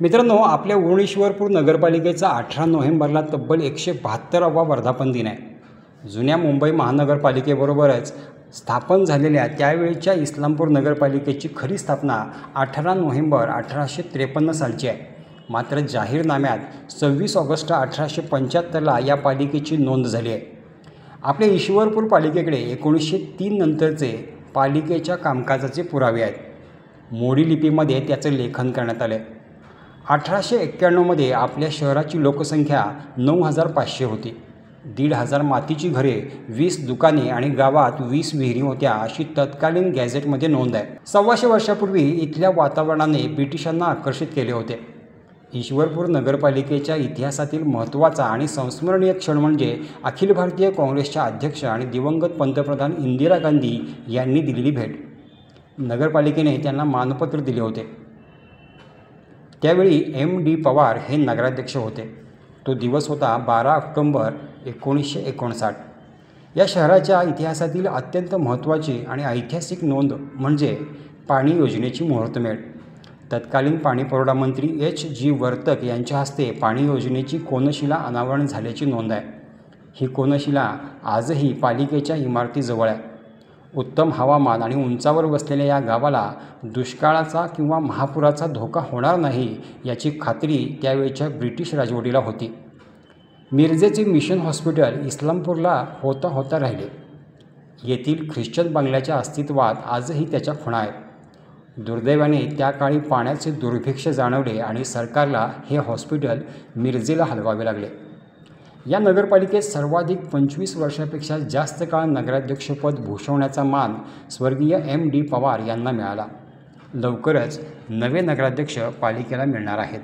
मित्रांनो, आपल्या भुवनेश्वरपूर नगरपालिकेचा 18 नोव्हेंबरला तब्बल 172वा वर्धापन दिन आहे। जुन्या मुंबई महानगरपालिकेबरोबरच स्थापन झालेल्या त्यावेळच्या इस्लामपूर नगरपालिकेची खरी स्थापना 18 नोव्हेंबर 1853 सालची आहे। मात्र जाहीरनाम्यात 26 ऑगस्ट 1875ला या पालिकेची नोंद झाली आहे। आपल्या ईश्वरपूर पालिकेकडे 1903 नंतरचे पालिकेच्या कामकाजाचे पुरावे आहेत। मोडी लिपीमध्ये त्याचं लेखन करण्यात आले। 1891 मध्ये आपल्या शहराची लोकसंख्या 9500 होती। 1500 मातीची घरे, 20 दुकाने आणि गावात 20 विहिरी होत्या अशी तत्कालीन गॅझेटमध्ये नोंद आहे। 125 वर्षापूर्वी इथल्या वातावरणाने ब्रिटिशांना आकर्षित केले होते। ईश्वरपूर नगरपालिकेच्या इतिहासातील महत्त्वाचा आणि संस्मरणीय क्षण म्हणजे अखिल भारतीय काँग्रेसच्या अध्यक्ष आणि दिवंगत पंतप्रधान इंदिरा गांधी यांनी दिलेली भेट। नगरपालिकेने त्यांना मानपत्र दिले होते। त्यावेळी M.D. पवार हे नगराध्यक्ष होते। तो दिवस होता 12 ऑक्टोबर 1959। या शहराच्या इतिहासातील अत्यंत महत्त्वाची आणि ऐतिहासिक नोंद म्हणजे पाणी योजनेची मुहूर्तमेढ। तत्कालीन पाणीपुरवठा मंत्री H.G. वर्तक यांच्या हस्ते पाणी योजनेची कोनशिला अनावरण झाल्याची नोंद आहे। ही कोनशिला आजही पालिकेच्या इमारतीजवळ आहे। उत्तम हवामान आणि उंचावर वसलेल्या या गावाला दुष्काळाचा किंवा महापुराचा धोका होणार नाही याची खात्री त्यावेळच्या ब्रिटिश राजवटीला होती। मिरजेचे मिशन हॉस्पिटल इस्लामपूरला होता राहिले। येथील ख्रिश्चन बंगल्याच्या अस्तित्वात आजही त्याच्या खुणा आहेत। दुर्दैवाने त्या काळी पाण्याचे दुर्भिक्ष्य जाणवले आणि सरकारला हे हॉस्पिटल मिरजेला हलवावे लागले। या नगरपालिकेत सर्वाधिक 25 वर्षापेक्षा जास्त काळ नगराध्यक्षपद भूषवण्याचा मान स्वर्गीय M.D. पवार यांना मिळाला। लवकरच नवे नगराध्यक्ष पालिकेला मिळणार आहेत।